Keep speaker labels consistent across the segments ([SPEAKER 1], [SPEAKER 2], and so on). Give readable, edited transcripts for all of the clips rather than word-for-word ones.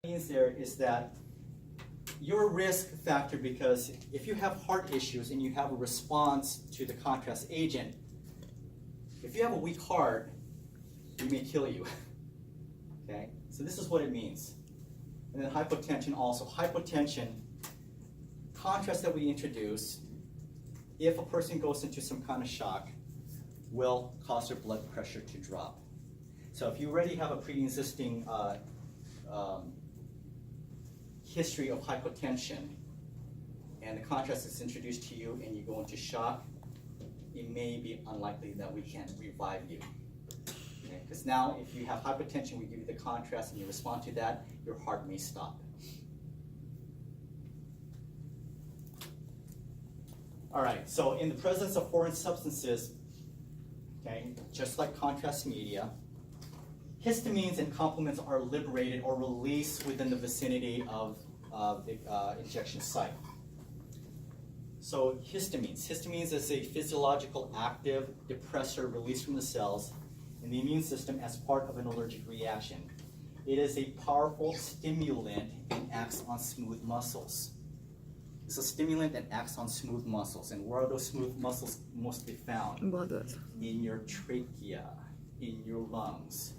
[SPEAKER 1] Means there is that your risk factor, because if you have heart issues and you have a response to the contrast agent, if you have a weak heart, it may kill you. Okay, so this is what it means. And then hypotension also. Hypotension, contrast that we introduce, if a person goes into some kind of shock, will cause their blood pressure to drop. So if you already have a pre-existing history of hypotension, and the contrast is introduced to you and you go into shock, it may be unlikely that we can revive you. Because now if you have hypotension, we give you the contrast and you respond to that, your heart may stop. All right, so in the presence of foreign substances, okay, just like contrast media, histamines and complements are liberated or released within the vicinity of the injection site. So histamines is a physiological active depressor released from the cells in the immune system as part of an allergic reaction. It is a powerful stimulant and acts on smooth muscles. It's a stimulant that acts on smooth muscles. And where are those smooth muscles mostly found? In your trachea, in your lungs,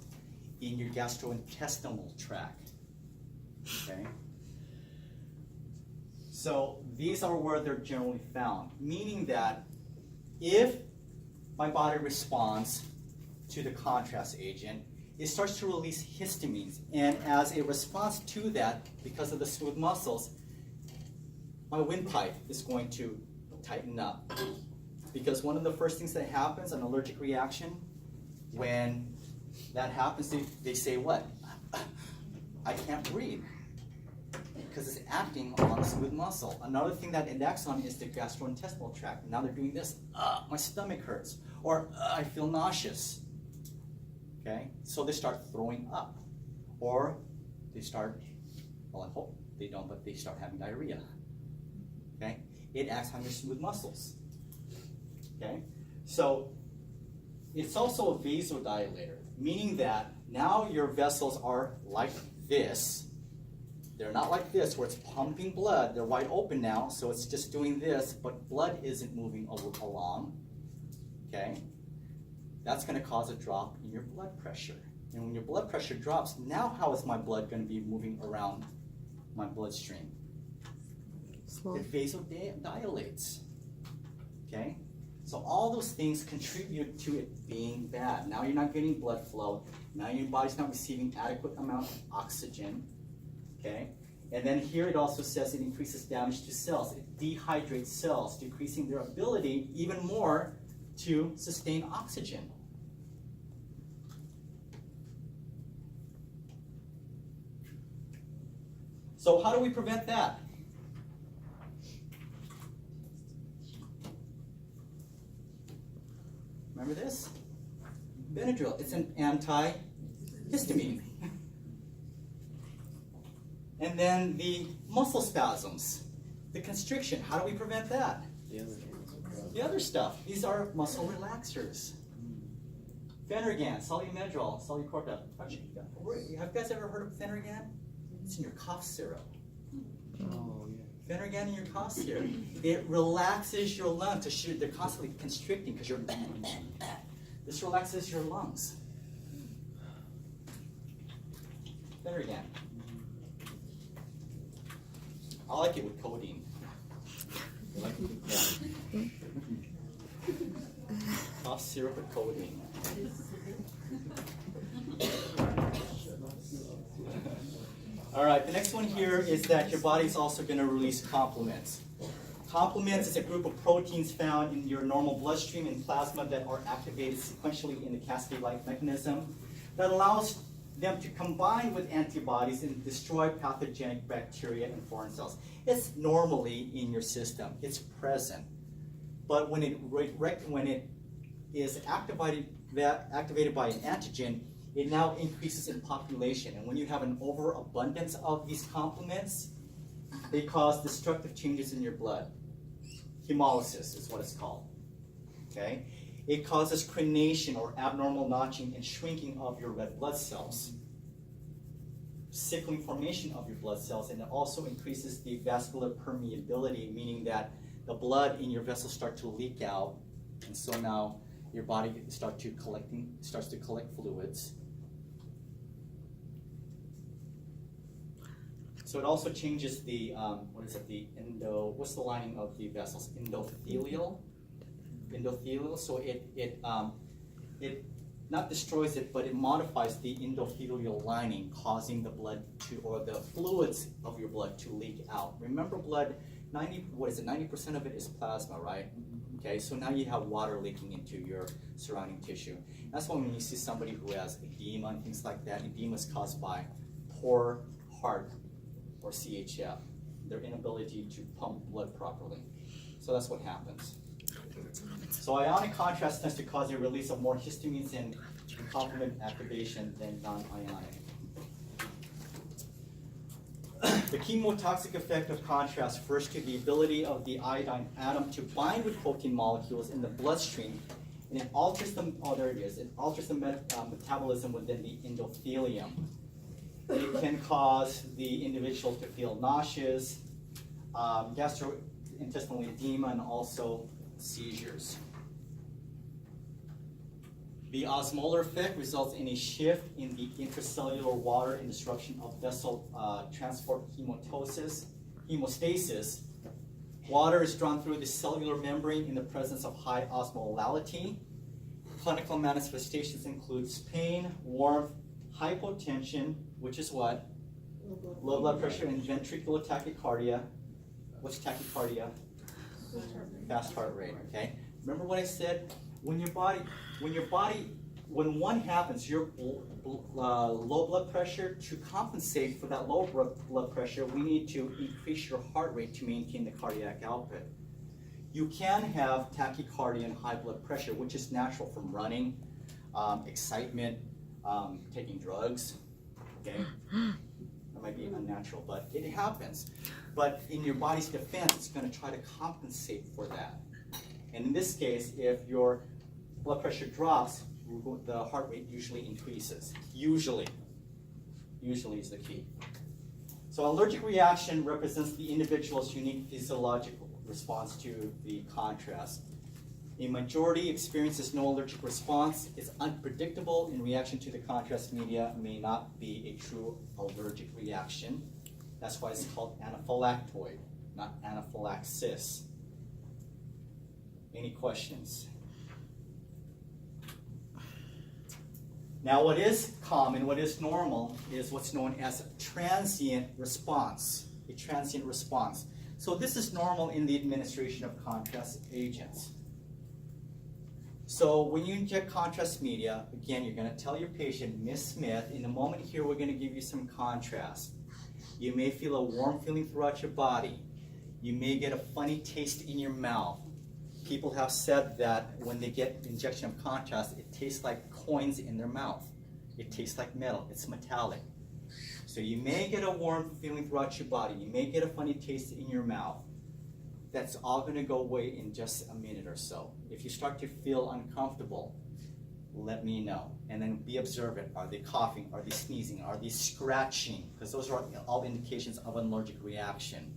[SPEAKER 1] in your gastrointestinal tract. Okay? So these are where they're generally found, meaning that if my body responds to the contrast agent, it starts to release histamines. And as a response to that, because of the smooth muscles, my windpipe is going to tighten up. Because one of the first things that happens, an allergic reaction, when that happens, they say what? I can't breathe. Because it's acting on the smooth muscle. Another thing that it acts on is the gastrointestinal tract. Now they're doing this, my stomach hurts, or I feel nauseous. Okay, so they start throwing up, or they start, well, I hope they don't, but they start having diarrhea. Okay, it acts on your smooth muscles. Okay, so it's also a vasodilator, meaning that now your vessels are like this. They're not like this where it's pumping blood. They're wide open now, so it's just doing this, but blood isn't moving along. Okay? That's going to cause a drop in your blood pressure. And when your blood pressure drops, now how is my blood going to be moving around my bloodstream? Slow. It vasodilates. Okay? So all those things contribute to it being bad. Now you're not getting blood flow. Now your body's not receiving adequate amount of oxygen. Okay? And then here it also says it increases damage to cells. It dehydrates cells, decreasing their ability even more to sustain oxygen. So how do we prevent that? Remember this? Benadryl. It's an antihistamine. And then the muscle spasms, the constriction. How do we prevent that? The other stuff. These are muscle relaxers. Phenergan, Solu-Medrol, Solu-Cortef. Have you guys ever heard of Phenergan? It's in your cough syrup. Oh, yeah. Phenergan in your cough syrup. It relaxes your lungs. They're constantly constricting because you're. This relaxes your lungs. Phenergan. I like it with codeine. I like it with, yeah. Cough syrup with codeine. All right, the next one here is that your body is also going to release complements. Complements is a group of proteins found in your normal bloodstream and plasma that are activated sequentially in the cascade-like mechanism that allows them to combine with antibodies and destroy pathogenic bacteria and foreign cells. It's normally in your system. It's present. But when it is activated by an antigen, it now increases in population. And when you have an overabundance of these complements, they cause destructive changes in your blood. Hemolysis is what it's called. Okay? It causes crenation or abnormal notching and shrinking of your red blood cells. sickling formation of your blood cells, and it also increases the vascular permeability, meaning that the blood in your vessels start to leak out, and so now your body starts to collect fluids. So it also changes the what's the lining of the vessels? Endothelial. So it not destroys it, but it modifies the endothelial lining, causing the blood or the fluids of your blood to leak out. Remember, blood, 90% of it is plasma, right? Okay, so now you have water leaking into your surrounding tissue. That's why when you see somebody who has edema and things like that, edema is caused by poor heart or CHF, their inability to pump blood properly. So that's what happens. So ionic contrast tends to cause a release of more histamines and complement activation than non-ionic. The chemotoxic effect of contrast refers to the ability of the iodine atom to bind with protein molecules in the bloodstream, and it alters them. Oh, there it is. It alters the metabolism within the endothelium. It can cause the individual to feel nauseous, gastrointestinal edema, and also seizures. The osmolar effect results in a shift in the intracellular water and disruption of vessel transport hemostasis. Water is drawn through the cellular membrane in the presence of high osmolality. Clinical manifestations include pain, warmth, hypotension, which is what? Low blood pressure, and ventricular tachycardia. What's tachycardia? Fast heart rate, okay? Remember what I said? When one happens, your low blood pressure, to compensate for that low blood pressure, we need to increase your heart rate to maintain the cardiac output. You can have tachycardia and high blood pressure, which is natural from running, excitement, taking drugs, okay? That might be unnatural, but it happens. But in your body's defense, it's going to try to compensate for that. And in this case, if your blood pressure drops, the heart rate usually increases. Usually is the key. So allergic reaction represents the individual's unique physiological response to the contrast. A majority experiences no allergic response. It's unpredictable in reaction to the contrast media, may not be a true allergic reaction. That's why it's called anaphylactoid, not anaphylaxis. Any questions? Now, what is common, what is normal, is what's known as a transient response. A transient response. So this is normal in the administration of contrast agents. So when you inject contrast media, again, you're going to tell your patient, Miss Smith, in a moment here we're going to give you some contrast. You may feel a warm feeling throughout your body. You may get a funny taste in your mouth. People have said that when they get injection of contrast, it tastes like coins in their mouth. It tastes like metal. It's metallic. So you may get a warm feeling throughout your body. You may get a funny taste in your mouth. That's all going to go away in just a minute or so. If you start to feel uncomfortable, let me know. And then be observant. Are they coughing? Are they sneezing? Are they scratching? Because those are all indications of an allergic reaction.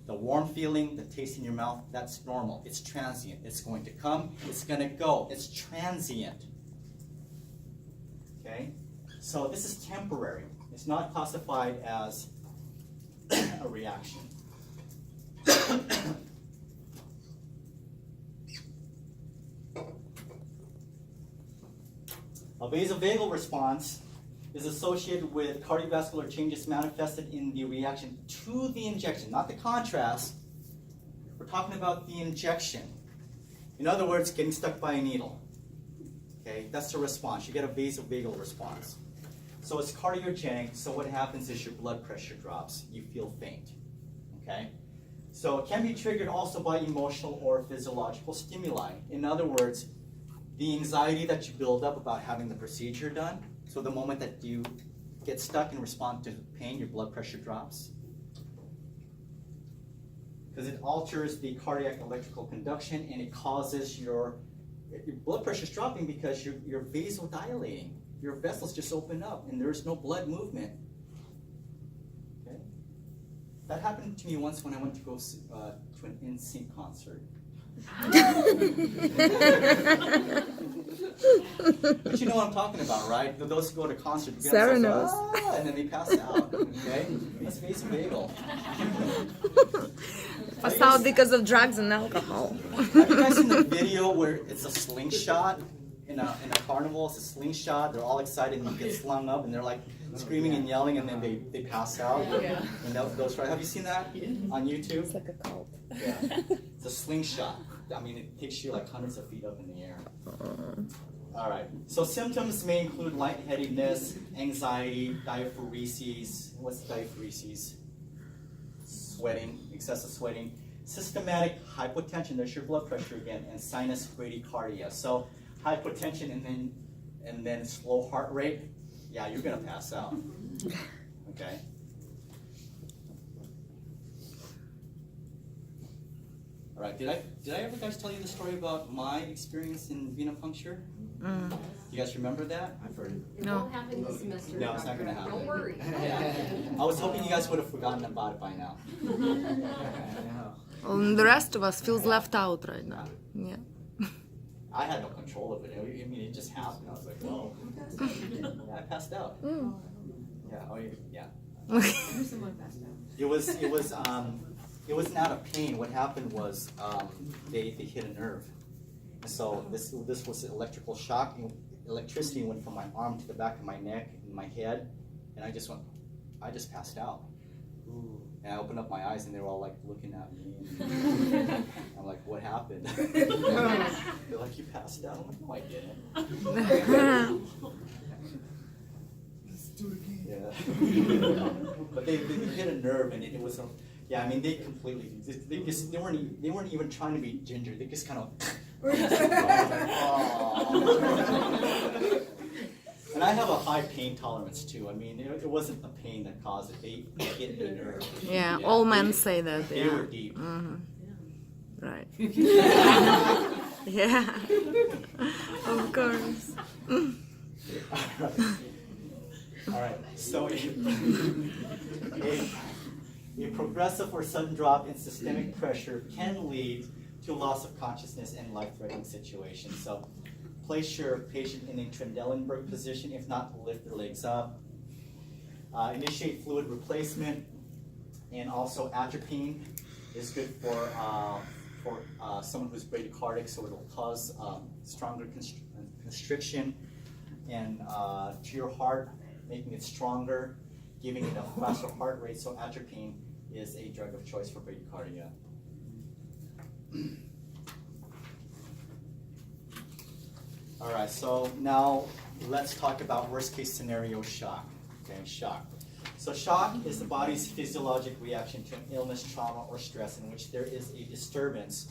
[SPEAKER 1] The warm feeling, the taste in your mouth, that's normal. It's transient. It's going to come. It's going to go. It's transient. Okay? So this is temporary. It's not classified as a reaction. A vasovagal response is associated with cardiovascular changes manifested in the reaction to the injection, not the contrast. We're talking about the injection. In other words, getting stuck by a needle. Okay, that's the response. You get a vasovagal response. So it's cardiogenic, so what happens is your blood pressure drops. You feel faint. Okay? So it can be triggered also by emotional or physiological stimuli. In other words, the anxiety that you build up about having the procedure done. So the moment that you get stuck and respond to pain, your blood pressure drops. Because it alters the cardiac electrical conduction, and it causes your blood pressure is dropping because you're vasodilating. Your vessels just open up and there's no blood movement. That happened to me once when I went to go to an NSYNC concert. But you know what I'm talking about, right? Those who go to concert,
[SPEAKER 2] Sarah knows.
[SPEAKER 1] And then they pass out. Okay, that's Face Bagel.
[SPEAKER 2] Pass out because of drugs and alcohol.
[SPEAKER 1] Have you guys seen the video where it's a slingshot in a carnival? It's a slingshot. They're all excited and you get slung up and they're like screaming and yelling and then they pass out.
[SPEAKER 3] Yeah.
[SPEAKER 1] And that goes right. Have you seen that on YouTube?
[SPEAKER 2] It's like a cult.
[SPEAKER 1] Yeah. It's a slingshot. I mean, it takes you like hundreds of feet up in the air. All right. So symptoms may include lightheadedness, anxiety, diaphoresis. What's diaphoresis? Sweating, excessive sweating, systematic hypotension. There's your blood pressure again, and sinus bradycardia. So hypotension and then slow heart rate. Yeah, you're gonna pass out. Okay. All right. Did I ever guys tell you the story about my experience in venipuncture? You guys remember that? I've heard it.
[SPEAKER 3] It won't happen this semester.
[SPEAKER 1] No, it's not gonna happen.
[SPEAKER 3] Don't worry.
[SPEAKER 1] Yeah. I was hoping you guys would have forgotten about it by now.
[SPEAKER 2] Well, the rest of us feels left out right now. Yeah.
[SPEAKER 1] I had no control of it. I mean, it just happened. I was like, whoa. Yeah, I passed out. Yeah. Oh, yeah.
[SPEAKER 3] Someone passed out.
[SPEAKER 1] It wasn't out of pain. What happened was they hit a nerve. So this was an electrical shock. Electricity went from my arm to the back of my neck and my head, and I just passed out. And I opened up my eyes and they were all like looking at me. And I'm like, what happened? They're like, you passed out. I'm like, no, I didn't. Yeah. But they hit a nerve and it was a, yeah, I mean, they completely, they weren't even trying to be ginger. They just kind of, and I have a high pain tolerance too. I mean, it wasn't the pain that caused it. They hit the nerve.
[SPEAKER 2] Yeah, all men say that.
[SPEAKER 1] They
[SPEAKER 2] Yeah.
[SPEAKER 1] were deep.
[SPEAKER 2] Right. Yeah. Of course.
[SPEAKER 1] All right. So a progressive or sudden drop in systemic pressure can lead to loss of consciousness in life-threatening situations. So place your patient in a Trendelenburg position. If not, lift their legs up. Initiate fluid replacement, and also atropine is good for someone who's bradycardic, so it'll cause stronger constriction and to your heart, making it stronger, giving it a faster heart rate. So atropine is a drug of choice for bradycardia. All right, so now let's talk about worst case scenario shock. Okay, shock. So shock is the body's physiologic reaction to an illness, trauma, or stress in which there is a disturbance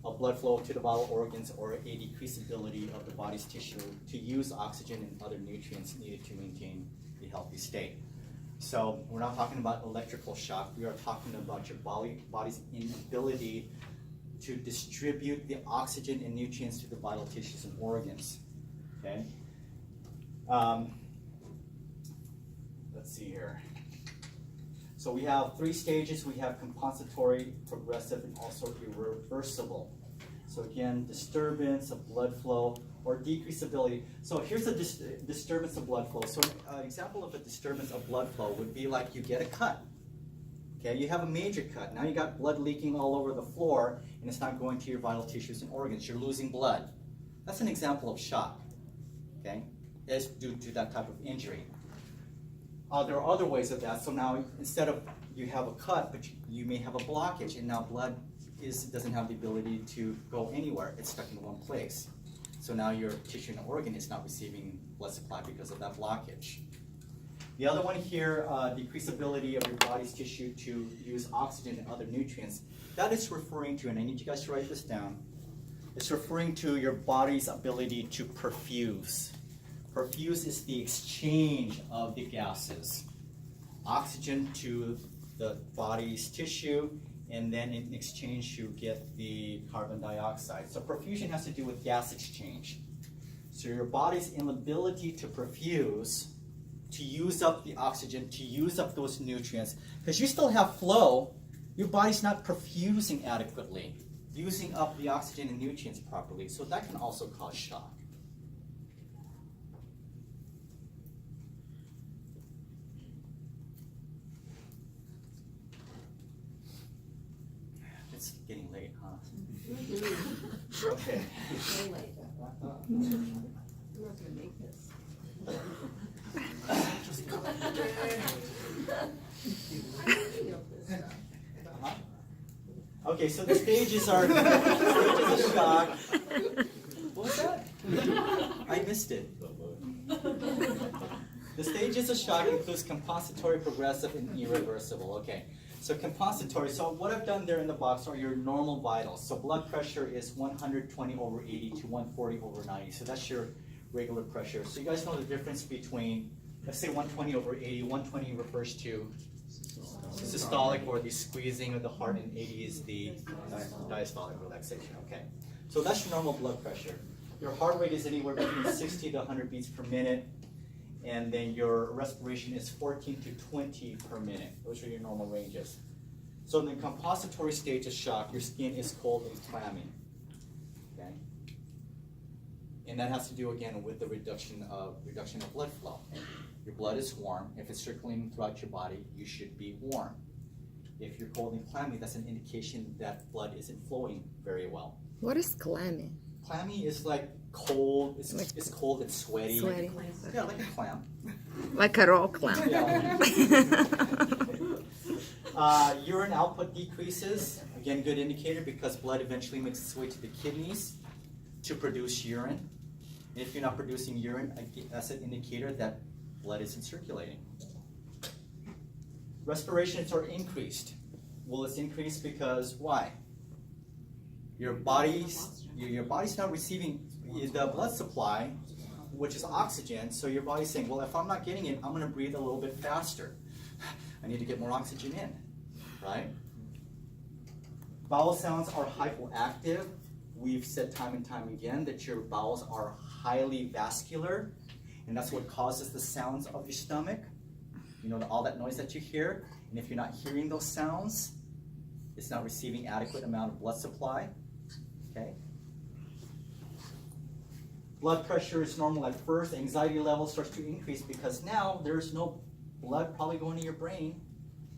[SPEAKER 1] of blood flow to the vital organs or a decreased ability of the body's tissue to use oxygen and other nutrients needed to maintain a healthy state. So we're not talking about electrical shock. We are talking about your body's inability to distribute the oxygen and nutrients to the vital tissues and organs. Okay. Let's see here. So we have 3 stages. We have compensatory, progressive, and also irreversible. So again, disturbance of blood flow or decreased ability. So here's a disturbance of blood flow. So an example of a disturbance of blood flow would be like you get a cut. Okay, you have a major cut. Now you got blood leaking all over the floor and it's not going to your vital tissues and organs. You're losing blood. That's an example of shock. Okay, it's due to that type of injury. There are other ways of that. So now instead of you have a cut, but you may have a blockage, and now blood doesn't have the ability to go anywhere. It's stuck in one place. So now your tissue and organ is not receiving blood supply because of that blockage. The other one here, decreased ability of your body's tissue to use oxygen and other nutrients. That is referring to, and I need you guys to write this down, it's referring to your body's ability to perfuse. Perfuse is the exchange of the gases. Oxygen to the body's tissue, and then in exchange you get the carbon dioxide. So perfusion has to do with gas exchange. So your body's inability to perfuse to use up the oxygen, to use up those nutrients. Because you still have flow, your body's not perfusing adequately, using up the oxygen and nutrients properly. So that can also cause shock. It's getting late, huh? Okay.
[SPEAKER 3] So late. I'm not gonna make this.
[SPEAKER 1] Okay, so the stages are stages of shock. What was that? I missed it. The stages of shock includes compensatory, progressive, and irreversible. Okay, so compensatory. So what I've done there in the box are your normal vitals. So blood pressure is 120/80 to 140/90. So that's your regular pressure. So you guys know the difference between, let's say 120/80. 120 refers to systolic or the squeezing of the heart, and 80 is the diastolic relaxation. Okay, so that's your normal blood pressure. Your heart rate is anywhere between 60 to 100 beats per minute, and then your respiration is 14 to 20 per minute. Those are your normal ranges. So in the compensatory stage of shock, your skin is cold and clammy. Okay, and that has to do again with the reduction of blood flow. Your blood is warm. If it's circulating throughout your body, you should be warm. If you're cold and clammy, that's an indication that blood isn't flowing very well.
[SPEAKER 2] What is clammy?
[SPEAKER 1] Clammy is like cold. It's cold and sweaty.
[SPEAKER 2] Sweaty.
[SPEAKER 1] Yeah, like a clam.
[SPEAKER 2] Like a raw clam.
[SPEAKER 1] Yeah. Urine output decreases. Again, good indicator because blood eventually makes its way to the kidneys to produce urine. And if you're not producing urine, that's an indicator that blood isn't circulating. Respirations are increased. Well, it's increased because why? Your body's not receiving the blood supply, which is oxygen. So your body's saying, well, if I'm not getting it, I'm going to breathe a little bit faster. I need to get more oxygen in, right? Bowel sounds are hypoactive. We've said time and time again that your bowels are highly vascular, and that's what causes the sounds of your stomach. You know, all that noise that you hear. And if you're not hearing those sounds, it's not receiving adequate amount of blood supply. Okay. Blood pressure is normal at first. Anxiety level starts to increase because now there's no blood probably going to your brain,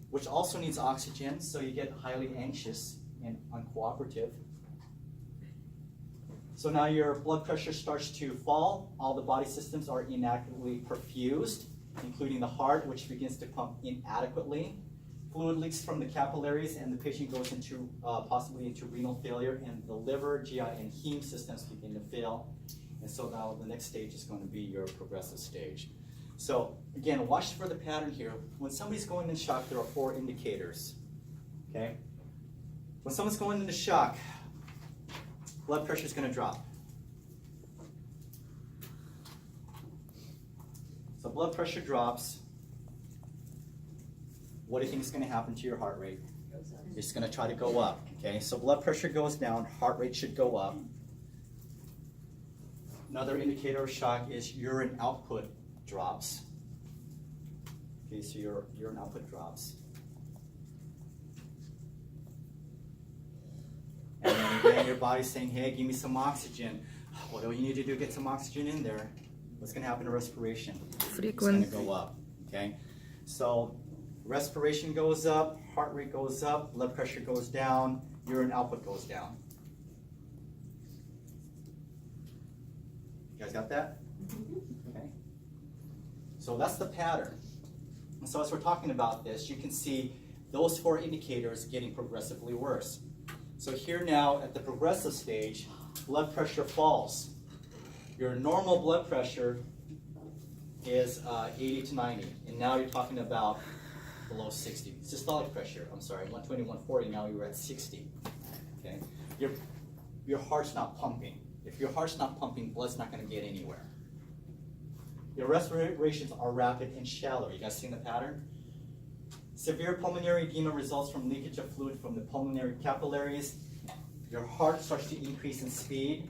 [SPEAKER 1] which also needs oxygen, so you get highly anxious and uncooperative. So now your blood pressure starts to fall. All the body systems are inadequately perfused, including the heart, which begins to pump inadequately. Fluid leaks from the capillaries, and the patient goes into possibly into renal failure, and the liver, GI, and heme systems begin to fail. And so now the next stage is going to be your progressive stage. So again, watch for the pattern here. When somebody's going into shock, there are 4 indicators. Okay? When someone's going into shock, blood pressure is going to drop. So blood pressure drops. What do you think is going to happen to your heart rate? It's going to try to go up. Okay, so blood pressure goes down, heart rate should go up. Another indicator of shock is urine output drops. Okay, so your urine output drops. And then again, your body's saying, hey, give me some oxygen. What do you need to do to get some oxygen in there? What's going to happen to respiration?
[SPEAKER 2] Frequent.
[SPEAKER 1] It's going to go up. Okay, so respiration goes up, heart rate goes up, blood pressure goes down, urine output goes down. You guys got that? Okay. So that's the pattern. So as we're talking about this, you can see those 4 indicators getting progressively worse. So here now at the progressive stage, blood pressure falls. Your normal blood pressure is 80 to 90, and now you're talking about below 60. Systolic pressure, I'm sorry, 120, 140, now you're at 60. Okay? Your heart's not pumping. If your heart's not pumping, blood's not going to get anywhere. Your respirations are rapid and shallow. You guys seen the pattern? Severe pulmonary edema results from leakage of fluid from the pulmonary capillaries. Your heart starts to increase in speed.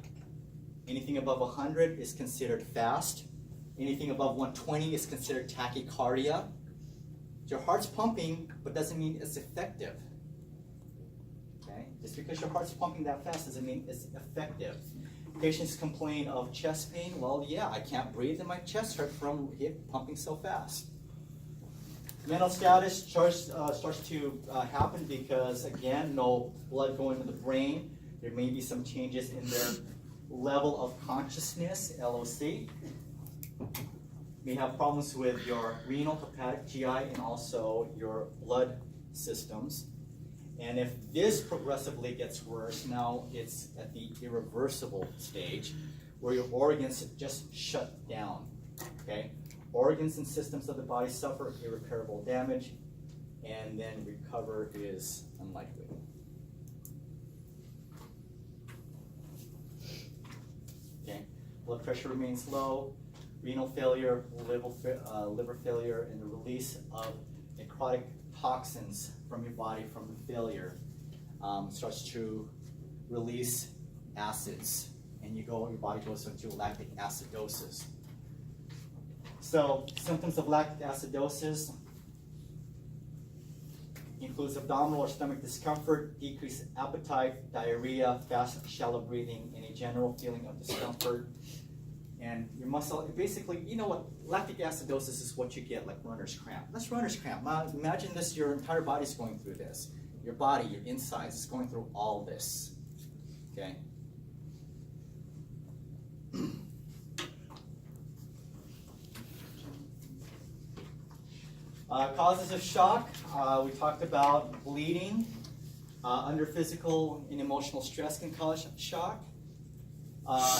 [SPEAKER 1] Anything above 100 is considered fast. Anything above 120 is considered tachycardia. Your heart's pumping, but doesn't mean it's effective. Okay? Just because your heart's pumping that fast doesn't mean it's effective. Patients complain of chest pain. Well, yeah, I can't breathe and my chest hurts from it pumping so fast. Mental status starts to happen because, again, no blood going to the brain. There may be some changes in their level of consciousness, LOC. You may have problems with your renal, hepatic, GI, and also your blood systems. And if this progressively gets worse, now it's at the irreversible stage where your organs just shut down. Okay? Organs and systems of the body suffer irreparable damage, and then recover is unlikely. Okay? Blood pressure remains low, renal failure, liver failure, and the release of necrotic toxins from your body from the failure starts to release acids, and your body goes into lactic acidosis. So, symptoms of lactic acidosis includes abdominal or stomach discomfort, decreased appetite, diarrhea, fast, shallow breathing, and a general feeling of discomfort. And your muscle, basically, you know what, lactic acidosis is what you get, like runner's cramp. That's runner's cramp. Now, imagine this, your entire body's going through this. Your body, your insides, is going through all this, okay? Causes of shock, we talked about bleeding. Under physical and emotional stress can cause shock.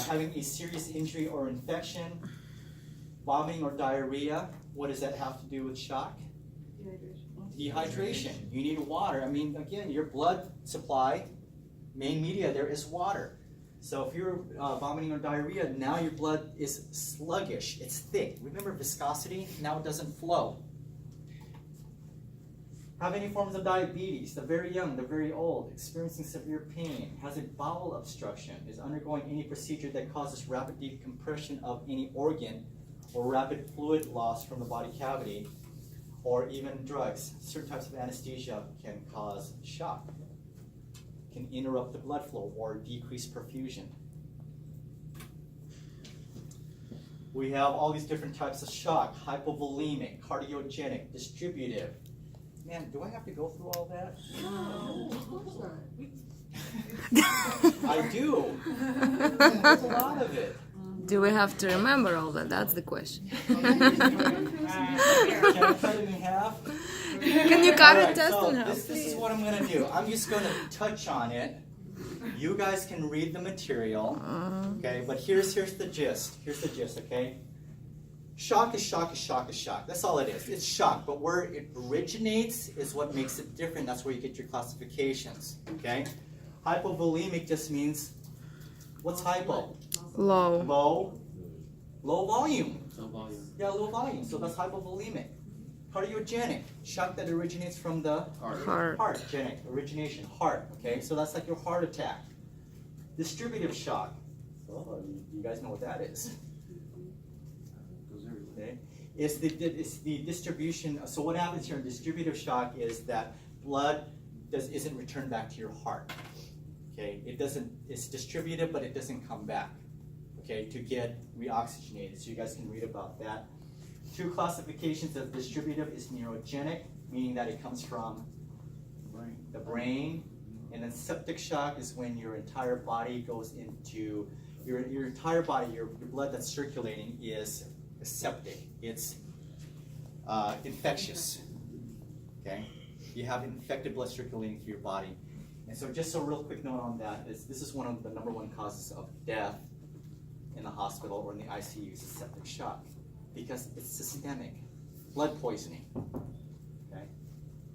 [SPEAKER 1] Having a serious injury or infection, vomiting or diarrhea. What does that have to do with shock? Dehydration. You need water. I mean, again, your blood supply, main media there is water. So if you're vomiting or diarrhea, now your blood is sluggish. It's thick. Remember viscosity? Now it doesn't flow. Have any forms of diabetes, the very young, the very old, experiencing severe pain, has a bowel obstruction, is undergoing any procedure that causes rapid decompression of any organ or rapid fluid loss from the body cavity, or even drugs. Certain types of anesthesia can cause shock, can interrupt the blood flow or decrease perfusion. We have all these different types of shock: hypovolemic, cardiogenic, distributive. Man, do I have to go through all that?
[SPEAKER 3] No, of course not.
[SPEAKER 1] I do. There's a lot of it.
[SPEAKER 2] Do we have to remember all that? That's the question.
[SPEAKER 1] Can I cut it in half?
[SPEAKER 2] Can you cut
[SPEAKER 1] Alright,
[SPEAKER 2] it test
[SPEAKER 1] so
[SPEAKER 2] in half?
[SPEAKER 1] this is what I'm going to do. I'm just going to touch on it. You guys can read the material. Okay, but here's the gist. Here's the gist, okay? Shock is shock is shock is shock. That's all it is. It's shock. But where it originates is what makes it different. That's where you get your classifications. Okay? Hypovolemic just means, what's hypo?
[SPEAKER 2] Low.
[SPEAKER 1] Low volume.
[SPEAKER 4] Low volume.
[SPEAKER 1] Yeah, low volume. So that's hypovolemic. Cardiogenic, shock that originates from the
[SPEAKER 2] Heart.
[SPEAKER 1] Genic, origination, heart. Okay, so that's like your heart attack. Distributive shock. Oh, you guys know what that is. Okay, it's the distribution. So what happens here in distributive shock is that blood isn't returned back to your heart. Okay, it's distributed, but it doesn't come back. Okay, to get reoxygenated. So you guys can read about that. Two classifications of distributive is neurogenic, meaning that it comes from the brain, and then septic shock is when your entire body goes into your entire body, your blood that's circulating is septic. It's infectious. Okay, you have infected blood circulating through your body, and so just a real quick note on that is this is one of the #1 causes of death in the hospital or in the ICU is septic shock, because it's systemic blood poisoning. Okay,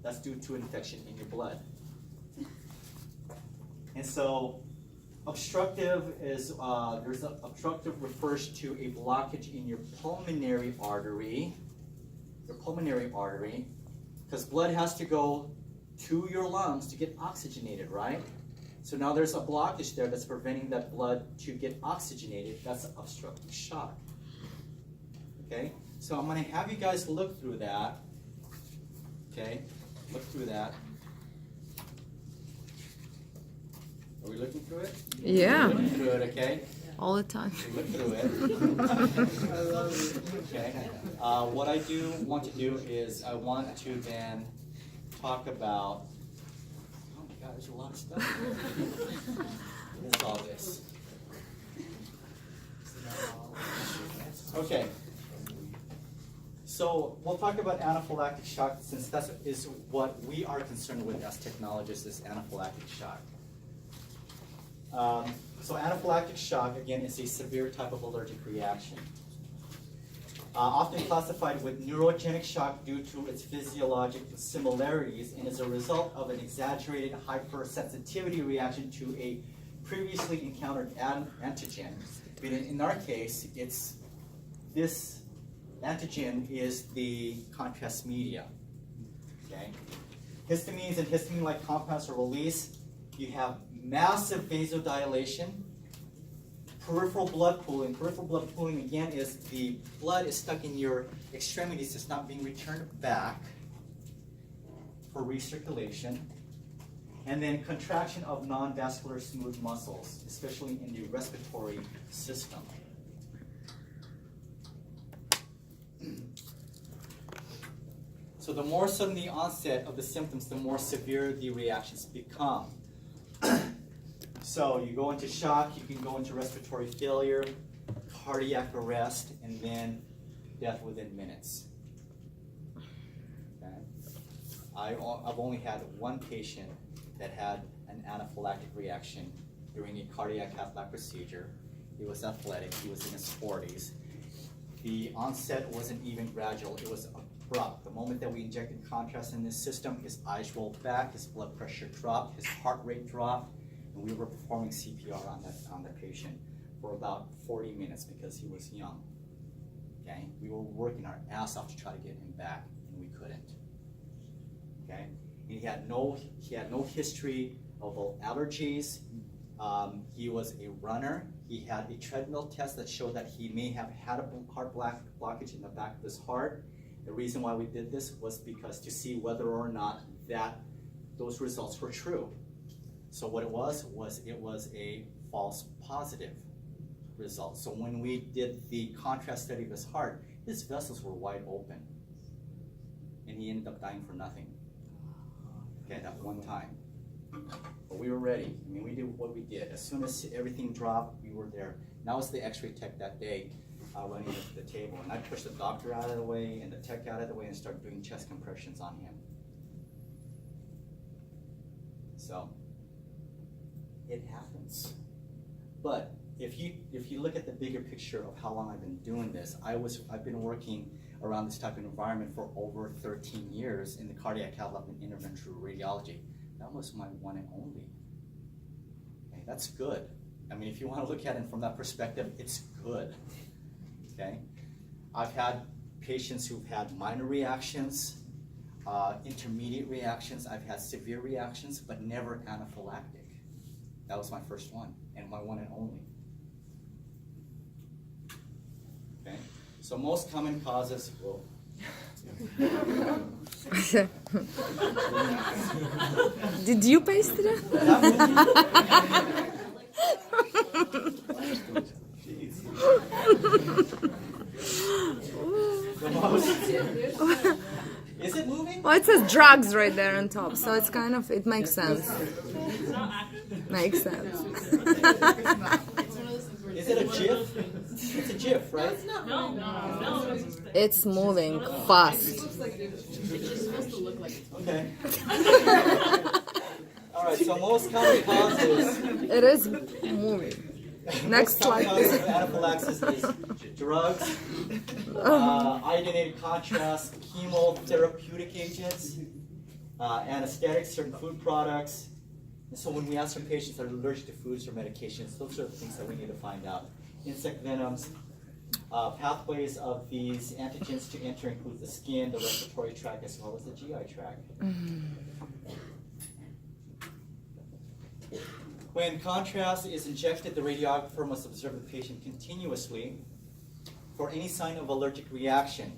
[SPEAKER 1] that's due to infection in your blood. And so obstructive is obstructive refers to a blockage in your pulmonary artery. Because blood has to go to your lungs to get oxygenated, right? So now there's a blockage there that's preventing that blood to get oxygenated. That's obstructive shock. Okay, so I'm going to have you guys look through that. Okay, look through that. Are we looking through it?
[SPEAKER 2] Yeah,
[SPEAKER 1] Looking through it, okay?
[SPEAKER 2] all the time.
[SPEAKER 1] Look through it. Okay. What I do want to do is I want to then talk about. Oh my God, there's a lot of stuff. What's all this? Okay. So we'll talk about anaphylactic shock since that is what we are concerned with as technologists is anaphylactic shock. So anaphylactic shock, again, is a severe type of allergic reaction. Often classified with neurogenic shock due to its physiologic similarities and is a result of an exaggerated hypersensitivity reaction to a previously encountered antigen. But in our case, it's this antigen is the contrast media. Okay? Histamines and histamine-like compounds are released. You have massive vasodilation, peripheral blood pooling. Peripheral blood pooling, again, is the blood is stuck in your extremities. It's not being returned back for recirculation. And then contraction of non-vascular smooth muscles, especially in the respiratory system. So the more sudden the onset of the symptoms, the more severe the reactions become. So you go into shock, you can go into respiratory failure, cardiac arrest, and then death within minutes. Okay? I've only had one patient that had an anaphylactic reaction during a cardiac cath lab procedure. He was athletic, he was in his 40s. The onset wasn't even gradual, it was abrupt. The moment that we injected contrast in his system, his eyes rolled back, his blood pressure dropped, his heart rate dropped, and we were performing CPR on that patient for about 40 minutes because he was young. Okay? We were working our ass off to try to get him back, and we couldn't. Okay? He had no history of allergies. He was a runner. He had a treadmill test that showed that he may have had a heart blockage in the back of his heart. The reason why we did this was because to see whether or not those results were true. So what it was a false positive result. So when we did the contrast study of his heart, his vessels were wide open. And he ended up dying for nothing. Okay, that one time. But we were ready. I mean, we did what we did. As soon as everything dropped, we were there. And I was the x-ray tech that day running to the table. And I pushed the doctor out of the way and the tech out of the way and started doing chest compressions on him. So, it happens. But if you look at the bigger picture of how long I've been doing this, I've been working around this type of environment for over 13 years in the cardiac cath lab and interventional radiology. That was my one and only. Okay, that's good. I mean, if you want to look at it from that perspective, it's good. Okay, I've had patients who've had minor reactions, intermediate reactions. I've had severe reactions, but never anaphylactic. That was my first one and my one and only. Okay, so most common causes. Whoa.
[SPEAKER 2] Did you paste it?
[SPEAKER 1] Is it moving?
[SPEAKER 2] Well, it says drugs right there on top, so it's kind of, it makes sense. Makes sense.
[SPEAKER 1] Is it a GIF? It's a GIF, right?
[SPEAKER 4] No.
[SPEAKER 2] It's moving fast.
[SPEAKER 4] It's just supposed to look like it's
[SPEAKER 1] Okay. All right. So most common causes.
[SPEAKER 2] It is moving. Next slide.
[SPEAKER 1] Most common causes of anaphylaxis is drugs, iodinated contrast, chemotherapeutic agents, anesthetics, certain food products. And so when we ask our patients are allergic to foods or medications, those are the things that we need to find out. Insect venoms, pathways of these antigens to enter include the skin, the respiratory tract, as well as the GI tract. When contrast is injected, the radiographer must observe the patient continuously for any sign of allergic reaction.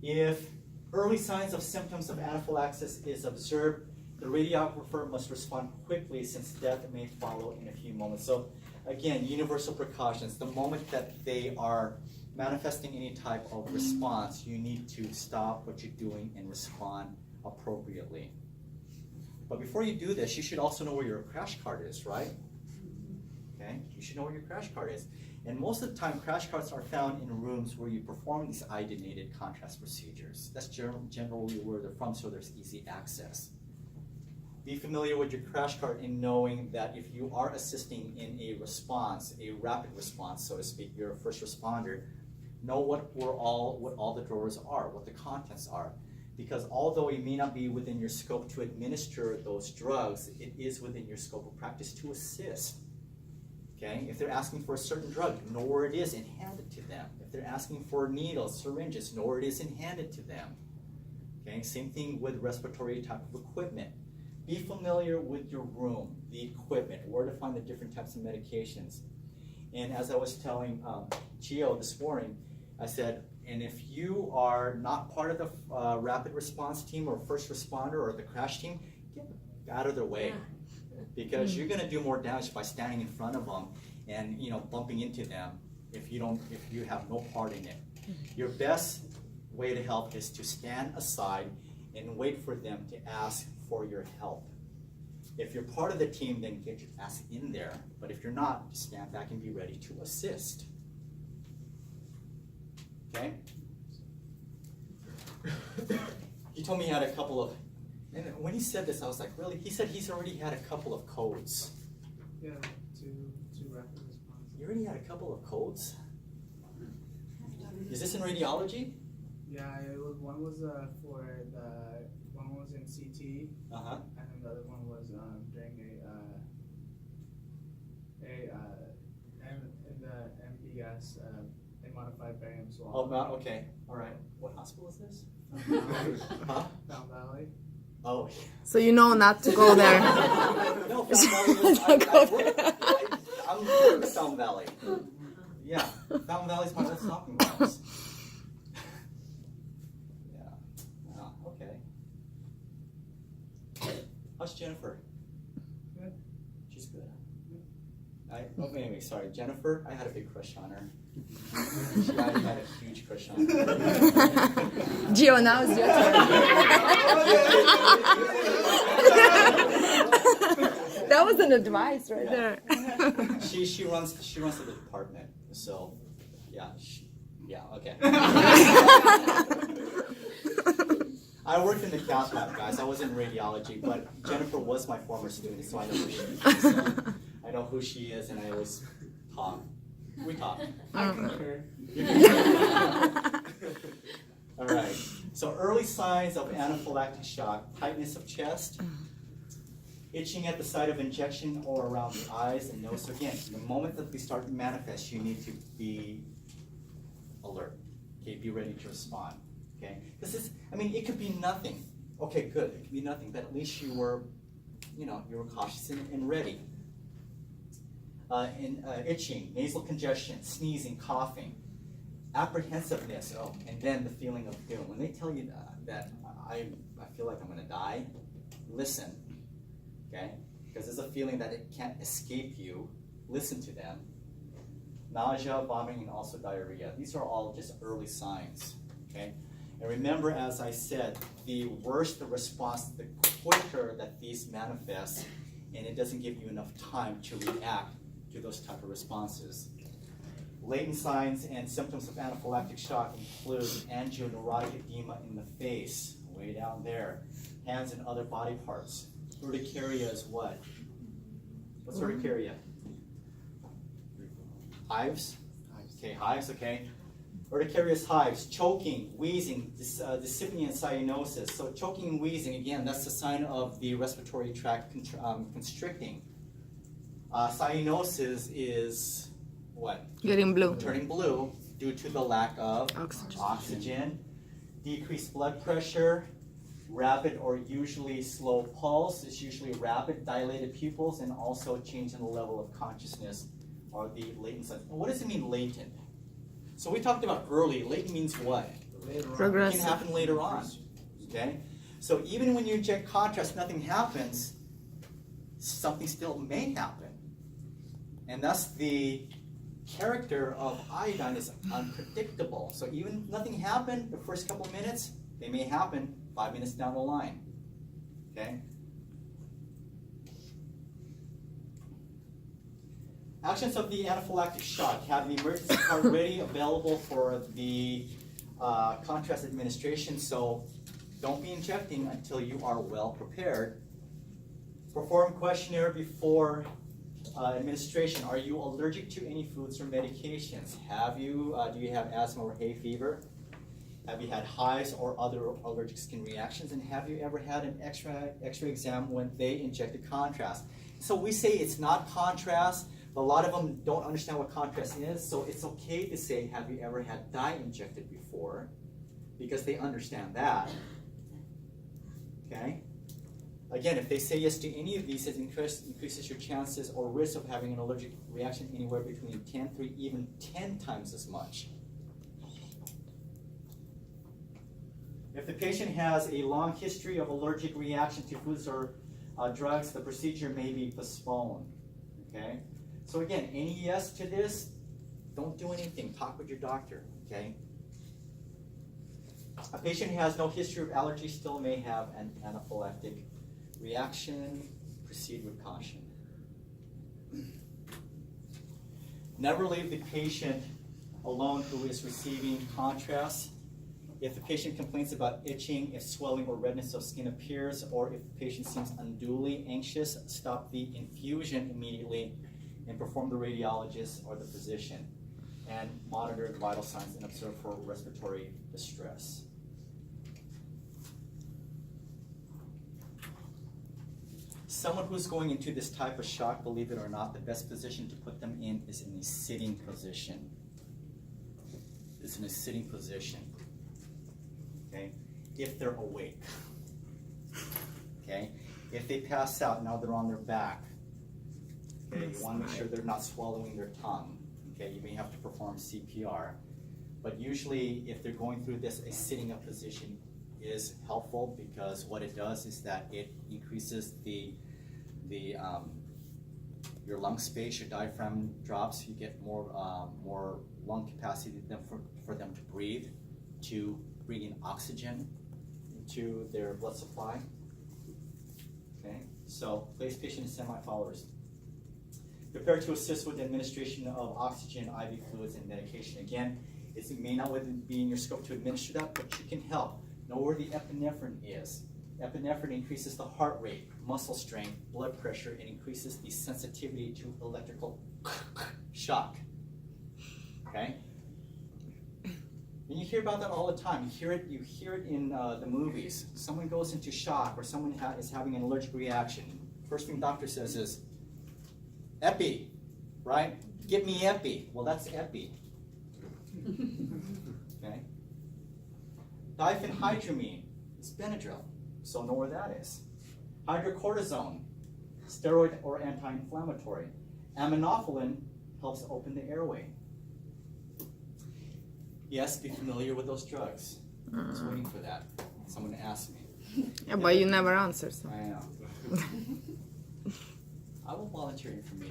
[SPEAKER 1] If early signs of symptoms of anaphylaxis is observed, the radiographer must respond quickly since death may follow in a few moments. So again, universal precautions. The moment that they are manifesting any type of response, you need to stop what you're doing and respond appropriately. But before you do this, you should also know where your crash cart is, right? Okay, you should know where your crash cart is. And most of the time, crash carts are found in rooms where you perform these iodinated contrast procedures. That's generally where they're from, so there's easy access. Be familiar with your crash cart in knowing that if you are assisting in a response, a rapid response, so to speak, you're a first responder, know what all the drawers are, what the contents are. Because although it may not be within your scope to administer those drugs, it is within your scope of practice to assist. Okay? If they're asking for a certain drug, know where it is and hand it to them. If they're asking for needles, syringes, know where it is and hand it to them. Okay? Same thing with respiratory type of equipment. Be familiar with your room, the equipment, where to find the different types of medications. And as I was telling Gio this morning, I said, and if you are not part of the rapid response team or first responder or the crash team, get out of their way. Because you're going to do more damage by standing in front of them and bumping into them if you have no part in it. Your best way to help is to stand aside and wait for them to ask for your help. If you're part of the team, then get your ass in there. But if you're not, just stand back and be ready to assist. Okay? He told me he had a couple of, and when he said this, I was like, really? He said he's already had a couple of codes.
[SPEAKER 3] Yeah, two rapid response.
[SPEAKER 1] You already had a couple of codes? Is this in radiology?
[SPEAKER 3] Yeah, one was one was in CT,
[SPEAKER 1] Uh-huh.
[SPEAKER 3] and then the other one was during in the MBS, a modified barium swab.
[SPEAKER 1] Oh, okay. All right. What hospital is this? Huh?
[SPEAKER 3] Fountain Valley.
[SPEAKER 1] Oh.
[SPEAKER 2] So you know not to go there.
[SPEAKER 1] No, Fountain Valley was, I'm from Fountain Valley. Yeah, Fountain Valley's my old stopping grounds. Yeah. Oh, okay. How's Jennifer?
[SPEAKER 3] Good.
[SPEAKER 1] She's good. Anyway, sorry, Jennifer. I had a big crush on her. I had a huge crush on her.
[SPEAKER 2] Gio, now it's your turn. That was an advice right there.
[SPEAKER 1] She runs the department, so yeah, okay. I worked in the cath lab, guys. I was in radiology, but Jennifer was my former student, so I know who she is. I know who she is, and I always talk. We talk.
[SPEAKER 3] I concur.
[SPEAKER 1] All right. So early signs of anaphylactic shock: tightness of chest, itching at the site of injection or around the eyes and nose. So again, the moment that they start to manifest, you need to be alert. Okay, be ready to respond. Okay, because it could be nothing. Okay, good. It could be nothing, but at least you were cautious and ready. Itching, nasal congestion, sneezing, coughing, apprehensiveness. Oh, and then the feeling of doom. When they tell you that I feel like I'm going to die, listen. Okay, because there's a feeling that it can't escape you. Listen to them. Nausea, vomiting, and also diarrhea. These are all just early signs. Okay. And remember, as I said, the worse the response, the quicker that these manifest, and it doesn't give you enough time to react to those type of responses. Latent signs and symptoms of anaphylactic shock include angioneurotic edema in the face, way down there, hands and other body parts. Urticaria is what? What's urticaria? Hives? Okay, hives, okay. Urticaria is hives, choking, wheezing, dyspnea, and cyanosis. So choking and wheezing, again, that's a sign of the respiratory tract constricting. Cyanosis is what?
[SPEAKER 2] Getting blue.
[SPEAKER 1] Turning blue due to the lack of oxygen. Decreased blood pressure, rapid or usually slow pulse. It's usually rapid, dilated pupils, and also change in the level of consciousness are the latent signs. What does it mean latent? So we talked about early. Late means what?
[SPEAKER 3] Later on.
[SPEAKER 1] It
[SPEAKER 2] Progressive.
[SPEAKER 1] can happen later on. Okay? So even when you inject contrast, nothing happens, something still may happen. And that's the character of iodine is unpredictable. So even if nothing happened the first couple minutes, they may happen 5 minutes down the line. Okay? Actions of the anaphylactic shock. Have the emergency card ready, available for the contrast administration. So don't be injecting until you are well prepared. Perform questionnaire before administration. Are you allergic to any foods or medications? Have you, do you have asthma or hay fever? Have you had hives or other allergic skin reactions? And have you ever had an X-ray exam when they injected contrast? So we say it's not contrast, but a lot of them don't understand what contrast is. So it's okay to say, have you ever had dye injected before? Because they understand that. Okay? Again, if they say yes to any of these, it increases your chances or risk of having an allergic reaction anywhere between 10 to even 10 times as much. If the patient has a long history of allergic reaction to foods or drugs, the procedure may be postponed. Okay? So again, any yes to this, don't do anything. Talk with your doctor. Okay? A patient who has no history of allergy still may have an anaphylactic reaction. Proceed with caution. Never leave the patient alone who is receiving contrast. If the patient complains about itching, if swelling or redness of skin appears, or if the patient seems unduly anxious, stop the infusion immediately and perform the radiologist or the physician, and monitor the vital signs and observe for respiratory distress. Someone who's going into this type of shock, believe it or not, the best position to put them in is in a sitting position. It's in a sitting position. Okay? If they're awake. Okay? If they pass out, now they're on their back. Okay? You want to make sure they're not swallowing their tongue. Okay? You may have to perform CPR. But usually, if they're going through this, a sitting up position is helpful, because what it does is that it increases your lung space, your diaphragm drops, you get more lung capacity for them to breathe, to bring in oxygen into their blood supply. Okay, so place patient in semi-followers. Prepare to assist with the administration of oxygen, IV fluids, and medication. Again, it may not be in your scope to administer that, but you can help. Know where the epinephrine is. Epinephrine increases the heart rate, muscle strength, blood pressure, and increases the sensitivity to electrical shock. Okay? And you hear about that all the time. You hear it in the movies. Someone goes into shock, or someone is having an allergic reaction. First thing the doctor says is, epi, right? Give me epi. Well, that's epi. Okay? Diphenhydramine is Benadryl, so know where that is. Hydrocortisone, steroid or anti-inflammatory. Aminophylline helps open the airway. Yes, be familiar with those drugs. I was waiting for that. Someone asked me.
[SPEAKER 2] Yeah, but you never answer. So.
[SPEAKER 1] I know. I will volunteer information.